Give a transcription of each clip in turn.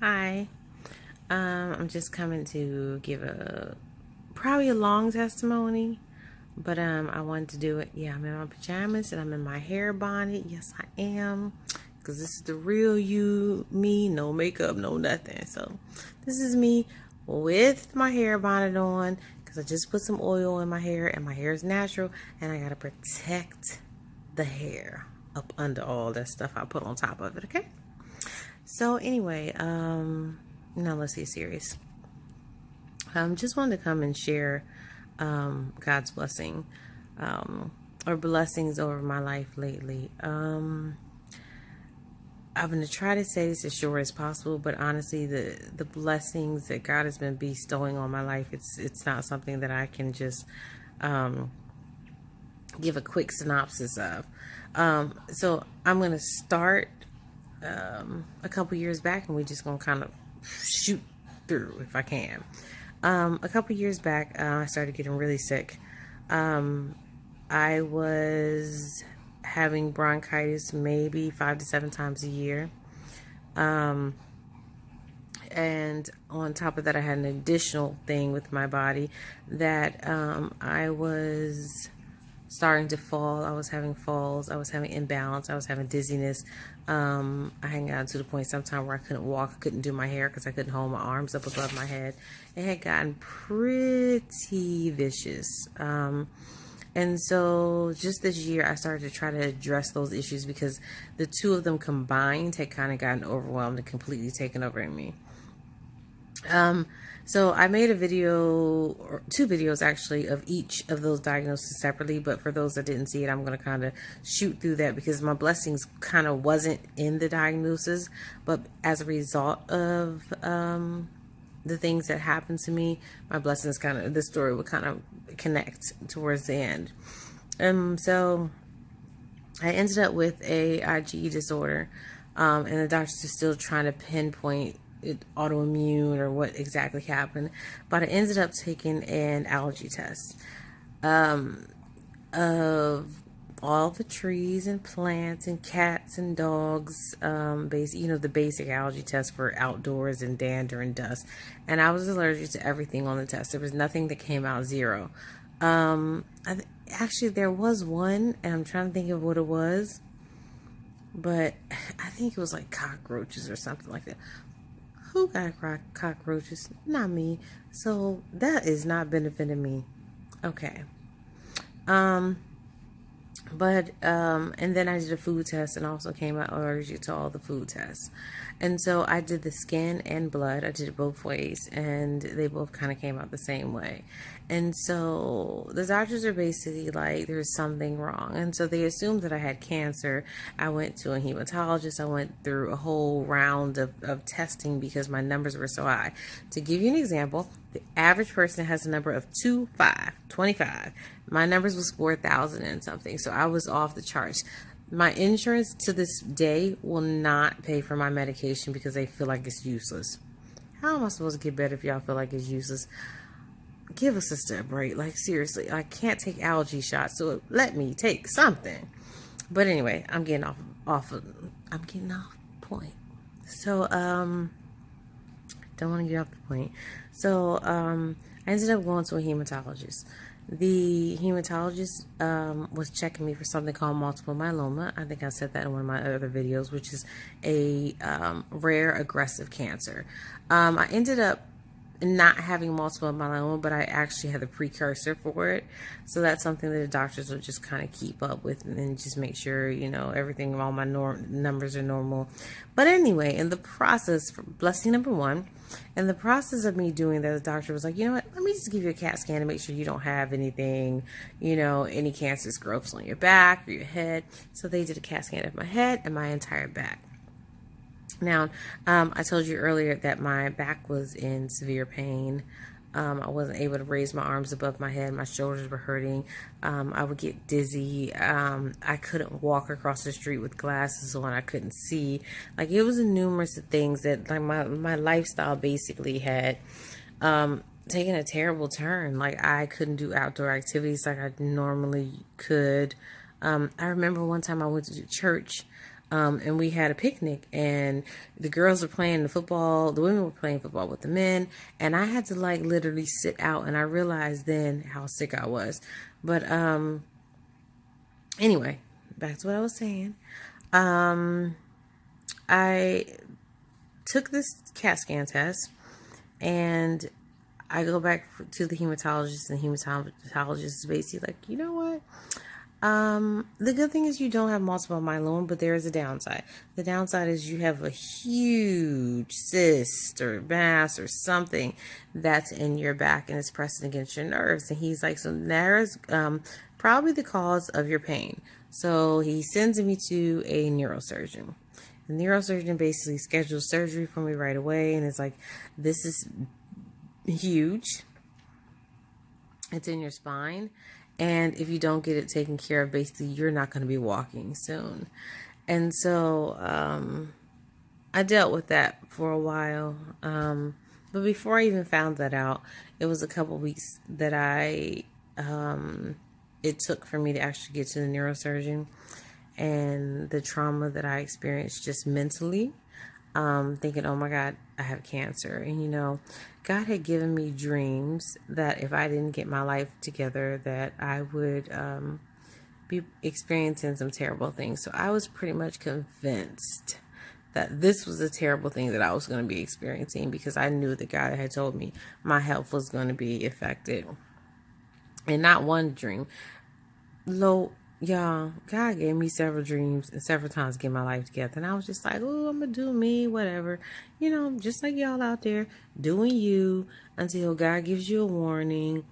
Hi. I'm just coming to give probably a long testimony, but I wanted to do it. Yeah, I'm in my pajamas and I'm in my hair bonnet. Yes, I am, because this is the real you, me, no makeup, no nothing. So this is me with my hair bonnet on, because I just put some oil in my hair and my hair is natural, and I gotta protect the hair up under all that stuff I put on top of it. Okay. So anyway, now let's get serious. Just wanted to come and share God's blessing or blessings over my life lately. I'm going to try to say this as short as possible, but honestly, the blessings that God has been bestowing on my life, it's not something that I can just give a quick synopsis of. So I'm going to start a couple years back, and we're just going to kind of shoot through if I can. A couple years back, I started getting really sick. I was having bronchitis maybe 5 to 7 times a year. And on top of that, I had an additional thing with my body that I was starting to fall. I was having falls. I was having imbalance. I was having dizziness. I had gotten to the point sometime where I couldn't walk. I couldn't do my hair because I couldn't hold my arms up above my head. It had gotten pretty vicious. And so just this year, I started to try to address those issues because the two of them combined had kind of gotten overwhelmed and completely taken over in me. So I made a video, or 2 videos actually, of each of those diagnoses separately, but for those that didn't see it, I'm going to kind of shoot through that because my blessings kind of wasn't in the diagnosis, but as a result of the things that happened to me, my blessings kind of, the story would kind of connect towards the end. So I ended up with a IgE disorder, and the doctors are still trying to pinpoint it autoimmune or what exactly happened, but I ended up taking an allergy test of all the trees and plants and cats and dogs, the basic allergy test for outdoors and dander and dust, and I was allergic to everything on the test. There was nothing that came out 0. Actually there was one, and I'm trying to think of what it was, but I think it was like cockroaches or something like that. Who got cockroaches? Not me. So that is not benefiting me. Okay. And then I did a food test and also came out allergic to all the food tests. And so I did the skin and blood. I did it both ways, and they both kind of came out the same way. And so the doctors are basically like, there's something wrong. And so they assumed that I had cancer. I went to a hematologist. I went through a whole round of testing because my numbers were so high. To give you an example, the average person has a number of 25. My numbers was 4,000 and something. So I was off the charts. My insurance to this day will not pay for my medication because they feel like it's useless. How am I supposed to get better if y'all feel like it's useless? Give us a step break. Like, seriously, I can't take allergy shots, so let me take something. But anyway, I'm getting off point. So, don't want to get off the point. So, I ended up going to a hematologist. The hematologist was checking me for something called multiple myeloma. I think I said that in one of my other videos, which is a rare aggressive cancer. I ended up not having multiple myeloma, but I actually had the precursor for it. So that's something that the doctors will just kind of keep up with and just make sure, everything, all my numbers are normal. But anyway, in the process, blessing number 1, in the process of me doing that, the doctor was like, you know what, let me just give you a CAT scan to make sure you don't have anything, any cancerous growths on your back or your head. So they did a CAT scan of my head and my entire back. Now, I told you earlier that my back was in severe pain. I wasn't able to raise my arms above my head. My shoulders were hurting. I would get dizzy. I couldn't walk across the street with glasses on. I couldn't see. Like, it was numerous of things that, like, my lifestyle basically had taken a terrible turn. Like, I couldn't do outdoor activities like I normally could. I remember one time I went to church. And we had a picnic, and the girls were playing the football, the women were playing football with the men, and I had to like literally sit out, and I realized then how sick I was. But anyway, back to what I was saying. I took this CAT scan test, and I go back to the hematologist, and the hematologist is basically like, you know what? The good thing is you don't have multiple myeloma, but there is a downside. The downside is you have a huge cyst or mass or something that's in your back and it's pressing against your nerves. And he's like, so there's probably the cause of your pain. So he sends me to a neurosurgeon. The neurosurgeon basically schedules surgery for me right away, and it's like, this is huge. It's in your spine. And if you don't get it taken care of, basically, you're not going to be walking soon. And so I dealt with that for a while. But before I even found that out, it was a couple weeks that it took for me to actually get to the neurosurgeon. And the trauma that I experienced just mentally, thinking, oh my God, I have cancer. And you know, God had given me dreams that if I didn't get my life together, that I would be experiencing some terrible things. So I was pretty much convinced that this was a terrible thing that I was going to be experiencing, because I knew that God had told me my health was going to be affected. And not one dream. Y'all, God gave me several dreams and several times to get my life together. And I was just like, oh, I'm going to do me, whatever. You know, just like y'all out there doing you until God gives you a warning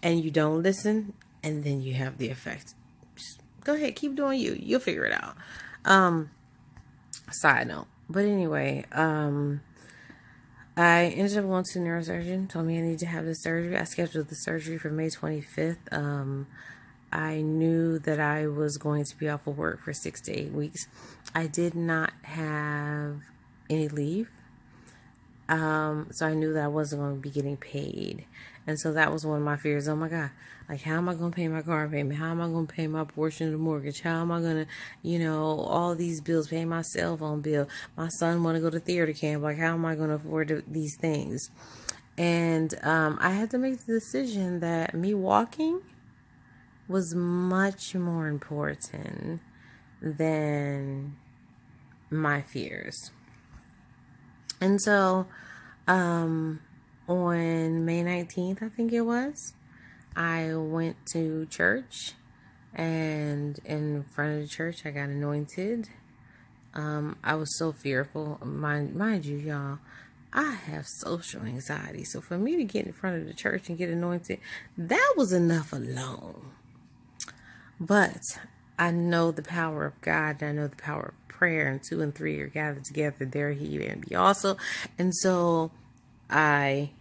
and you don't listen. And then you have the effect. Just go ahead, keep doing you. You'll figure it out. Side note. But anyway, I ended up going to the neurosurgeon, told me I needed to have the surgery. I scheduled the surgery for May 25th. I knew that I was going to be off of work for 6 to 8 weeks. I did not have any leave. So I knew that I wasn't going to be getting paid. And so that was one of my fears. Oh my God, like, how am I going to pay my car payment? How am I going to pay my portion of the mortgage? How am I going to, all these bills, pay my cell phone bill? My son want to go to theater camp. Like, how am I going to afford these things? And I had to make the decision that me walking was much more important than my fears. And so, on May 19th, I think it was, I went to church, and in front of the church, I got anointed. I was so fearful. Mind you, y'all, I have social anxiety. So for me to get in front of the church and get anointed, that was enough alone. But I know the power of God, and I know the power of prayer, and 2 and 3 are gathered together, there he may be also. And so I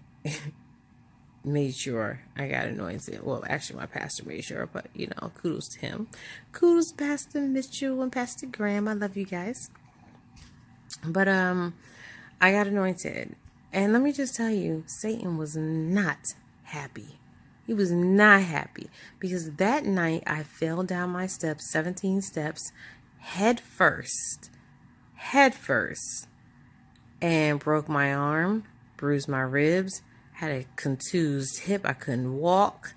made sure I got anointed. Well, actually my pastor made sure, but kudos to him. Kudos to Pastor Mitchell and Pastor Graham. I love you guys. But I got anointed. And let me just tell you, Satan was not happy. He was not happy, because that night I fell down my steps, 17 steps, head first, and broke my arm, bruised my ribs, had a contused hip. I couldn't walk.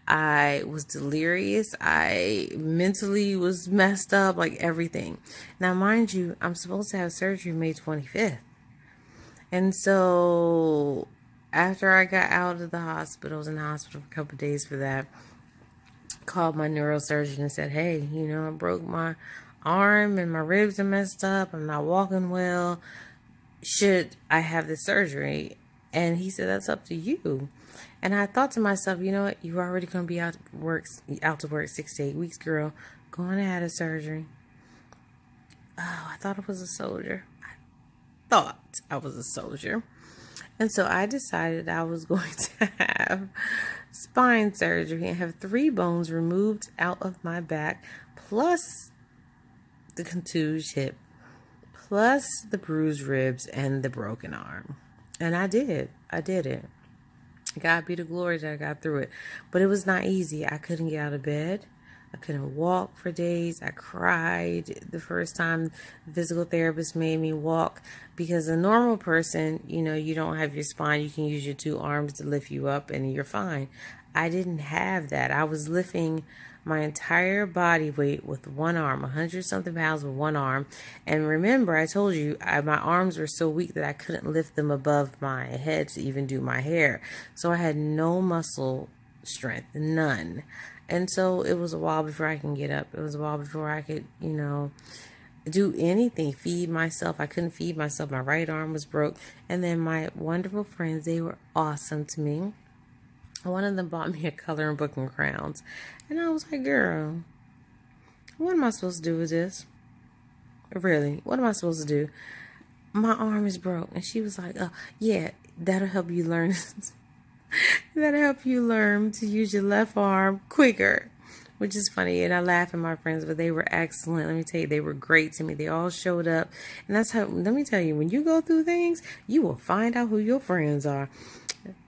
I was delirious. I mentally was messed up, like everything. Now, mind you, I'm supposed to have surgery May 25th. And so after I got out of the hospital, I was in the hospital for a couple of days for that, called my neurosurgeon and said, hey, I broke my arm and my ribs are messed up. I'm not walking well. Should I have this surgery? And he said, that's up to you. And I thought to myself, you know what? You're already going to be out to work 6 to 8 weeks, girl. Go on and have a surgery. Oh, I thought I was a soldier. And so I decided I was going to have spine surgery and have 3 bones removed out of my back, plus the contused hip, plus the bruised ribs and the broken arm. And I did it. God be the glory that I got through it. But it was not easy. I couldn't get out of bed. I couldn't walk for days. I cried the first time the physical therapist made me walk, because a normal person, you don't have your spine. You can use your two arms to lift you up and you're fine. I didn't have that. I was lifting my entire body weight with one arm, 100 something pounds with one arm. And remember, I told you my arms were so weak that I couldn't lift them above my head to even do my hair. So I had no muscle strength, none. And so it was a while before I can get up. It was a while before I could, do anything, feed myself. I couldn't feed myself. My right arm was broke. And then my wonderful friends, they were awesome to me. One of them bought me a coloring book and crowns. And I was like, girl, what am I supposed to do with this? Really, what am I supposed to do? My arm is broke. And she was like, yeah, that'll help you learn. That'll help you learn to use your left arm quicker, which is funny. And I laugh at my friends, but they were excellent. Let me tell you, they were great to me. They all showed up. And that's how, let me tell you, when you go through things, you will find out who your friends are.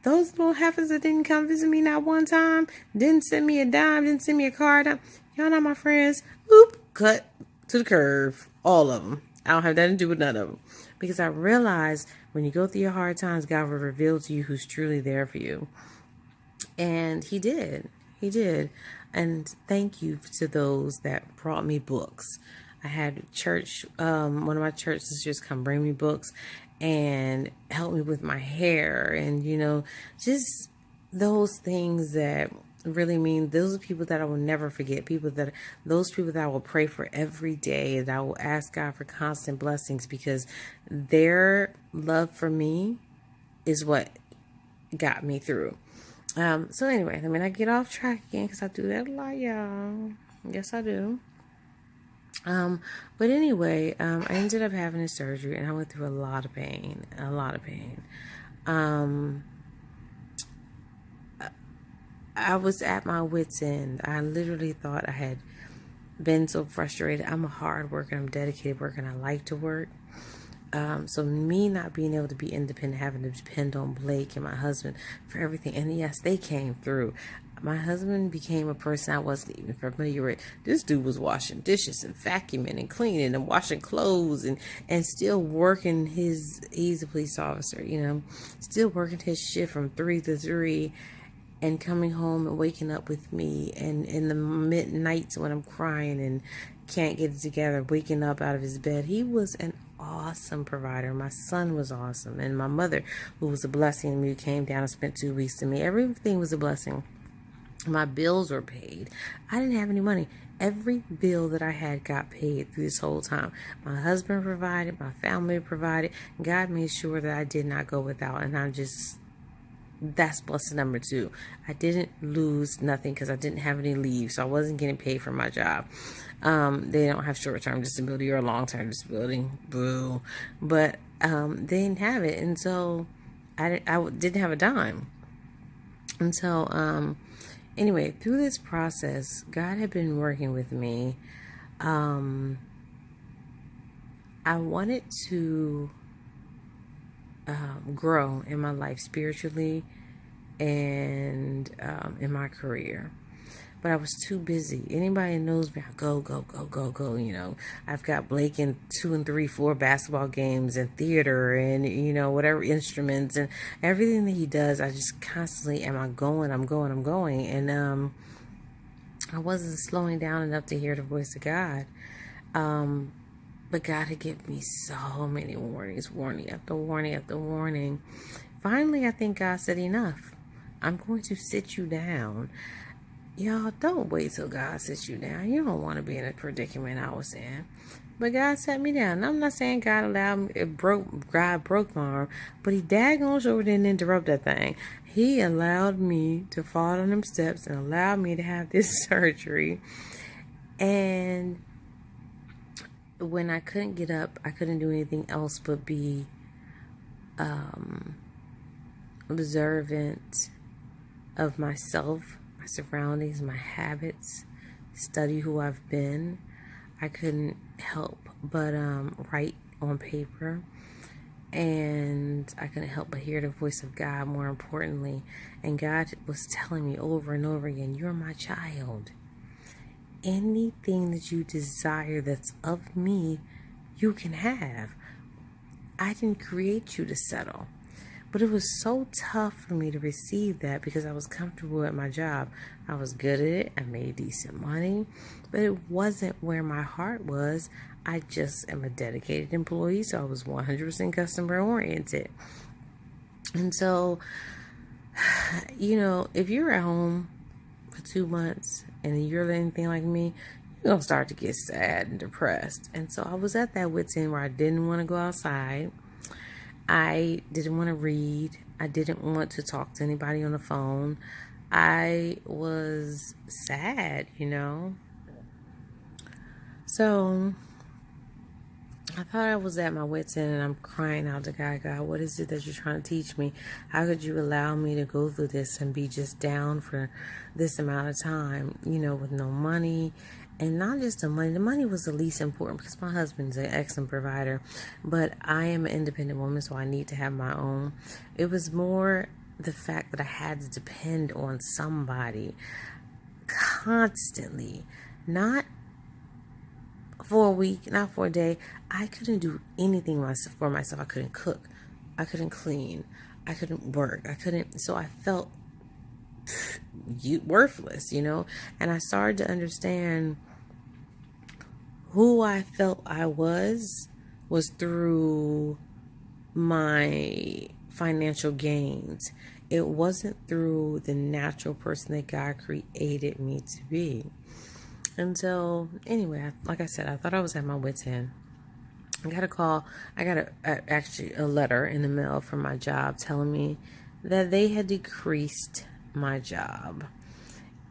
Those little heifers that didn't come visit me not one time, didn't send me a dime, didn't send me a card. Y'all not my friends. Oop, cut to the curve. All of them. I don't have nothing to do with none of them. Because I realized when you go through your hard times, God will reveal to you who's truly there for you. And he did. He did. And thank you to those that brought me books. I had church, one of my church sisters come bring me books and help me with my hair. And, just those things that really mean, those are people that I will never forget. Those people that I will pray for every day, that I will ask God for constant blessings, because their love for me is what got me through. So anyway, I get off track again, because I do that a lot, y'all. Yes, I do. But anyway, I ended up having a surgery, and I went through a lot of pain. I was at my wit's end. I literally thought I had been so frustrated. I'm a hard worker, I'm a dedicated worker, and I like to work. So me not being able to be independent, having to depend on Blake and my husband for everything. And yes, they came through. My husband became a person I wasn't even familiar with. This dude was washing dishes and vacuuming and cleaning and washing clothes and still working he's a police officer, still working his shift from 3 to 3 and coming home and waking up with me, and in the midnights when I'm crying and can't get it together, waking up out of his bed. He was an awesome provider. My son was awesome. And my mother, who was a blessing to me, came down and spent 2 weeks to me. Everything was a blessing. My bills were paid. I didn't have any money. Every bill that I had got paid through this whole time. My husband provided, my family provided. God made sure that I did not go without. And that's blessing number 2. I didn't lose nothing because I didn't have any leave, so I wasn't getting paid for my job. They don't have short-term disability or long-term disability. Boo. But they didn't have it, and so I didn't have a dime. And so anyway, through this process, God had been working with me. I wanted to grow in my life spiritually and in my career, but I was too busy. Anybody who knows me, I go. I've got Blake in 2 and 3, 4 basketball games and theater and whatever instruments and everything that he does. I just constantly I'm going, and I wasn't slowing down enough to hear the voice of God. But God had given me so many warnings, warning after warning after warning. Finally, I think God said, enough. I'm going to sit you down. Y'all, don't wait till God sits you down. You don't want to be in a predicament I was in. But God sat me down. I'm not saying God allowed me, God broke my arm, but he daggone sure didn't interrupt that thing. He allowed me to fall down them steps and allowed me to have this surgery. And when I couldn't get up, I couldn't do anything else but be observant of myself, my surroundings, my habits, study who I've been. I couldn't help but write on paper, and I couldn't help but hear the voice of God, more importantly. And God was telling me over and over again, you're my child. anything that you desire that's of me, you can have. I didn't create you to settle. But it was so tough for me to receive that because I was comfortable at my job. I was good at it. I made decent money. But it wasn't where my heart was. I just am a dedicated employee, so I was 100% customer oriented. And so, if you're at home for 2 months and you're anything like me, you're going to start to get sad and depressed. And so I was at that wit's end where I didn't want to go outside. I didn't want to read. I didn't want to talk to anybody on the phone. I was sad, So I thought I was at my wit's end, and I'm crying out to God, God, what is it that you're trying to teach me? How could you allow me to go through this and be just down for this amount of time, with no money? And not just the money. The money was the least important because my husband's an excellent provider. But I am an independent woman, so I need to have my own. It was more the fact that I had to depend on somebody constantly. Not for a week, not for a day. I couldn't do anything for myself. I couldn't cook. I couldn't clean. I couldn't work. So I felt worthless, And I started to understand who I felt I was through my financial gains. It wasn't through the natural person that God created me to be. And so, anyway, like I said, I thought I was at my wit's end. I got a call. I got actually a letter in the mail from my job telling me that they had decreased my job.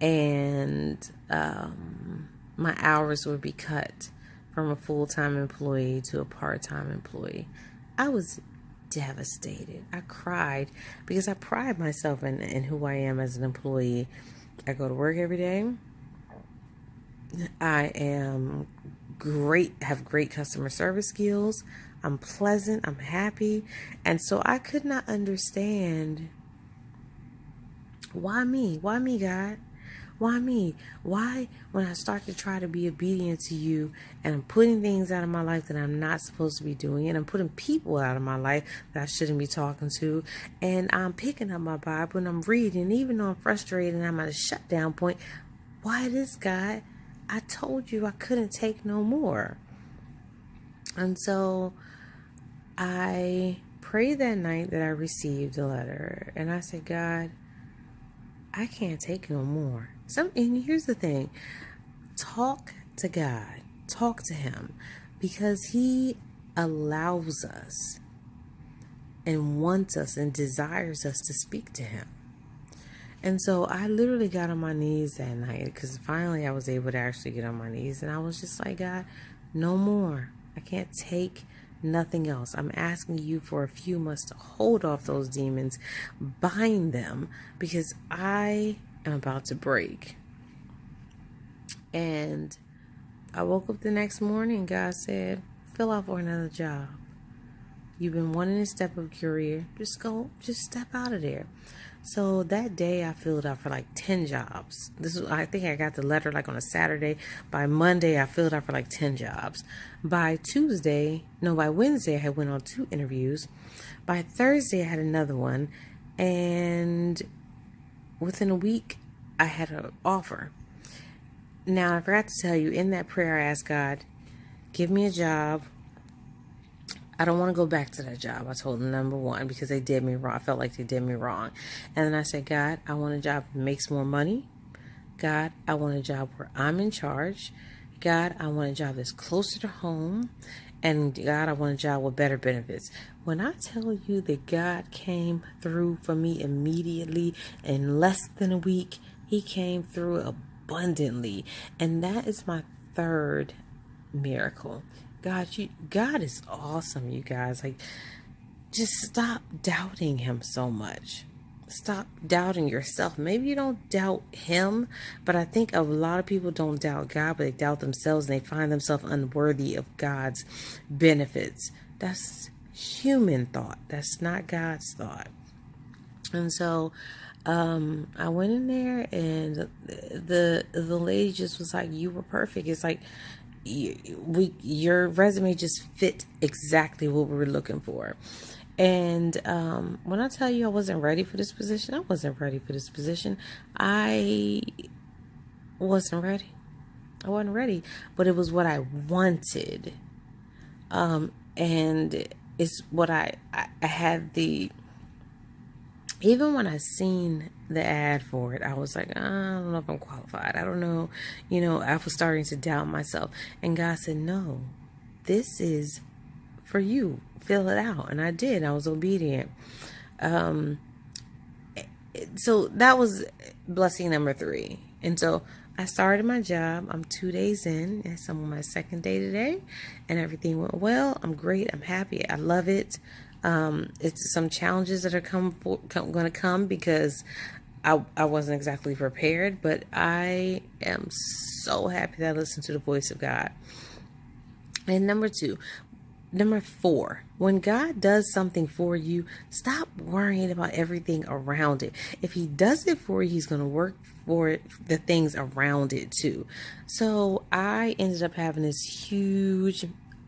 And my hours would be cut from a full-time employee to a part-time employee. I was devastated. I cried because I pride myself in who I am as an employee. I go to work every day. I am great, have great customer service skills. I'm pleasant. I'm happy. And so I could not understand, why me? Why me, God? Why me? Why, when I start to try to be obedient to you and I'm putting things out of my life that I'm not supposed to be doing, and I'm putting people out of my life that I shouldn't be talking to, and I'm picking up my Bible and I'm reading, even though I'm frustrated and I'm at a shutdown point, why this, God? I told you I couldn't take no more. And so I prayed that night that I received the letter, and I said, God, I can't take no more. And here's the thing. Talk to God. Talk to Him. Because He allows us and wants us and desires us to speak to Him. And so I literally got on my knees that night, because finally I was able to actually get on my knees. And I was just like, God, no more. I can't take nothing else. I'm asking you for a few months to hold off those demons, bind them, because I am about to break. And I woke up the next morning, God said, fill out for another job. You've been wanting to step up your career. Just step out of there. So that day I filled out for like 10 jobs. I think I got the letter like on a Saturday. By Monday I filled out for like 10 jobs. By Wednesday I had went on 2 interviews. By Thursday I had another one. And within a week I had an offer. Now I forgot to tell you, in that prayer I asked God, give me a job. I don't want to go back to that job. I told them, number one, because they did me wrong. I felt like they did me wrong. And then I said, God, I want a job that makes more money. God, I want a job where I'm in charge. God, I want a job that's closer to home. And God, I want a job with better benefits. When I tell you that God came through for me immediately in less than a week, He came through abundantly. And that is my third miracle. God is awesome, you guys. Like, just stop doubting Him so much. Stop doubting yourself. Maybe you don't doubt Him, but I think a lot of people don't doubt God, but they doubt themselves, and they find themselves unworthy of God's benefits. That's human thought. That's not God's thought. And so I went in there and the lady just was like, "You were perfect." It's like your resume just fit exactly what we were looking for. And when I tell you I wasn't ready for this position, I wasn't ready for this position. I wasn't ready. I wasn't ready, but it was what I wanted. And it's what I had the, even when I seen the ad for it, I was like, I don't know if I'm qualified. I don't know. I was starting to doubt myself. And God said, no, this is for you. Fill it out. And I did. I was obedient. So that was blessing number 3. And so I started my job. I'm 2 days in. It's on my second day today. And everything went well. I'm great. I'm happy. I love it. It's some challenges that are going to come because I wasn't exactly prepared. But I am so happy that I listened to the voice of God. And number 4, when God does something for you, stop worrying about everything around it. If he does it for you, he's going to work for the things around it too. So I ended up having this huge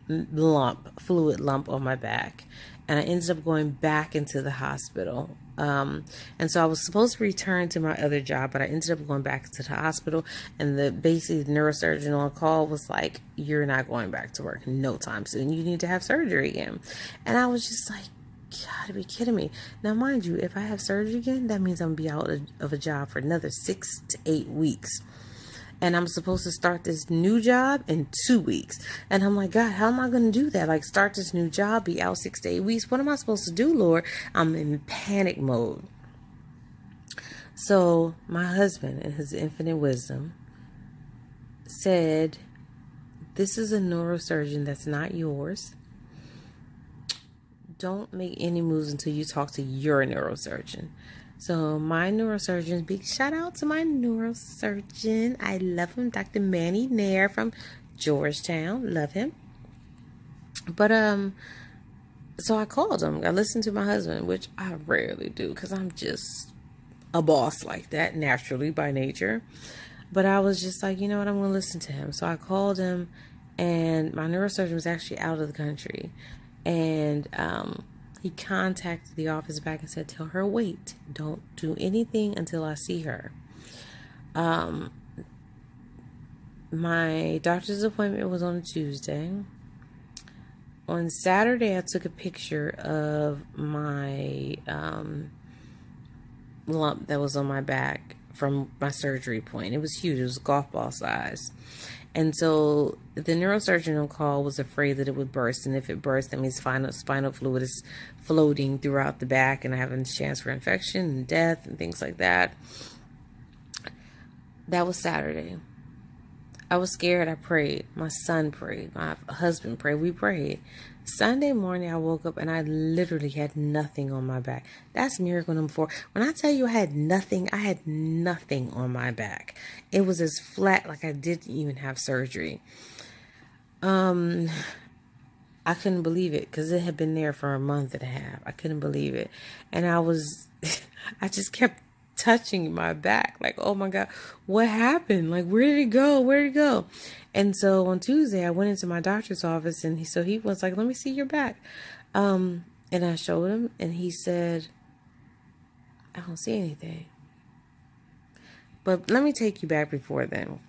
fluid lump on my back. And I ended up going back into the hospital. And so I was supposed to return to my other job, but I ended up going back to the hospital. And basically the neurosurgeon on call was like, "You're not going back to work no time soon. You need to have surgery again." And I was just like, "Gotta be kidding me." Now, mind you, if I have surgery again, that means I'm gonna be out of a job for another 6 to 8 weeks. And I'm supposed to start this new job in 2 weeks. And I'm like, God, how am I going to do that? Like, start this new job, be out 6 to 8 weeks. What am I supposed to do, Lord? I'm in panic mode. So my husband, in his infinite wisdom, said, "This is a neurosurgeon that's not yours. Don't make any moves until you talk to your neurosurgeon." So my neurosurgeon, big shout out to my neurosurgeon. I love him, Dr. Manny Nair from Georgetown. Love him. But so I called him. I listened to my husband, which I rarely do because I'm just a boss like that naturally by nature. But I was just like, you know what, I'm going to listen to him. So I called him, and my neurosurgeon was actually out of the country. And he contacted the office back and said, "Tell her wait. Don't do anything until I see her." My doctor's appointment was on a Tuesday. On Saturday, I took a picture of my lump that was on my back from my surgery point. It was huge. It was golf ball size. And so the neurosurgeon on call was afraid that it would burst. And if it burst, that means spinal fluid is floating throughout the back and having a chance for infection and death and things like that. That was Saturday. I was scared. I prayed. My son prayed. My husband prayed. We prayed. Sunday morning, I woke up and I literally had nothing on my back. That's miracle number 4. When I tell you I had nothing on my back. It was as flat like I didn't even have surgery. I couldn't believe it because it had been there for a month and a half. I couldn't believe it. And I just kept touching my back. Like, oh my God, what happened? Like, where did it go? Where did it go? And so on Tuesday, I went into my doctor's office and he was like, "Let me see your back." And I showed him and he said, "I don't see anything." But let me take you back before then.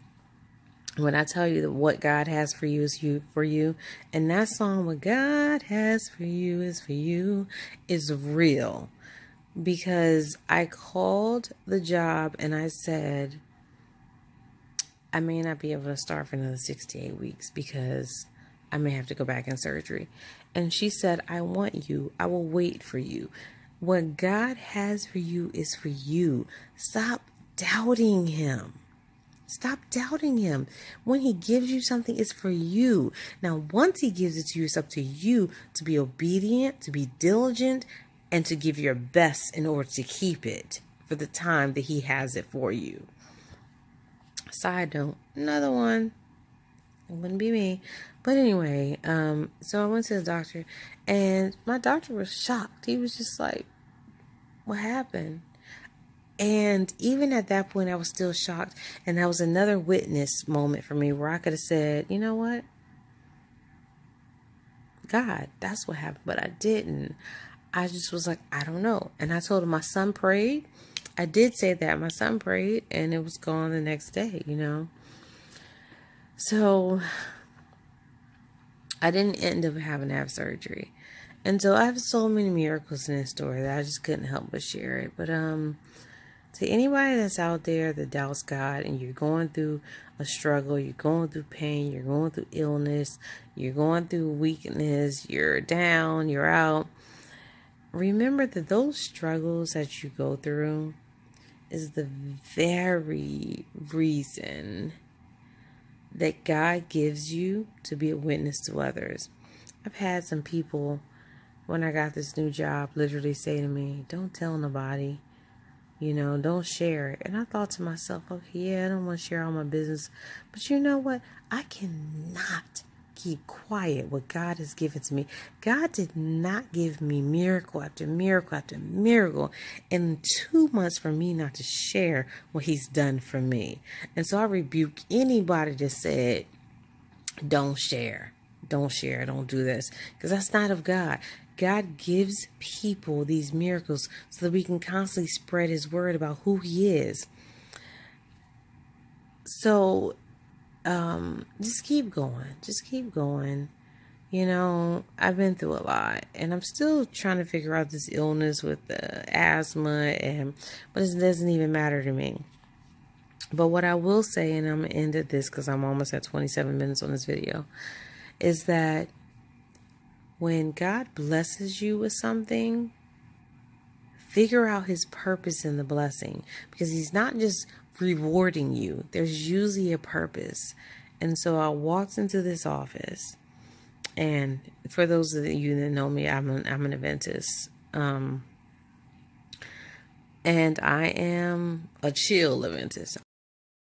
When I tell you that what God has for you is for you, and that song, "What God has for you is for you," is real. Because I called the job and I said, I may not be able to start for another 6 to 8 weeks because I may have to go back in surgery. And she said, "I want you. I will wait for you. What God has for you is for you. Stop doubting him. Stop doubting him. When he gives you something, it's for you. Now, once he gives it to you, it's up to you to be obedient, to be diligent, and to give your best in order to keep it for the time that he has it for you." Side note, another one. It wouldn't be me. But anyway, so I went to the doctor, and my doctor was shocked. He was just like, "What happened?" And even at that point, I was still shocked. And that was another witness moment for me where I could have said, you know what? God, that's what happened. But I didn't. I just was like, I don't know. And I told him my son prayed. I did say that. My son prayed and it was gone the next day, you know. So I didn't end up having to have surgery. And so I have so many miracles in this story that I just couldn't help but share it. But to anybody that's out there that doubts God and you're going through a struggle, you're going through pain, you're going through illness, you're going through weakness, you're down, you're out, remember that those struggles that you go through is the very reason that God gives you to be a witness to others. I've had some people, when I got this new job, literally say to me, don't tell nobody, you know, don't share it. And I thought to myself, okay, yeah, I don't want to share all my business. But you know what? I cannot keep quiet what God has given to me. God did not give me miracle after miracle after miracle in 2 months for me not to share what he's done for me. And so I rebuke anybody that said, don't share, don't share, don't do this, because that's not of God. God gives people these miracles so that we can constantly spread his word about who he is. So just keep going. Just keep going. You know, I've been through a lot and I'm still trying to figure out this illness with the asthma, but it doesn't even matter to me. But what I will say, and I'm going to end at this because I'm almost at 27 minutes on this video, is that when God blesses you with something, figure out his purpose in the blessing, because he's not just rewarding you. There's usually a purpose. And so I walked into this office, and for those of you that know me, I'm an Adventist. And I am a chill Adventist.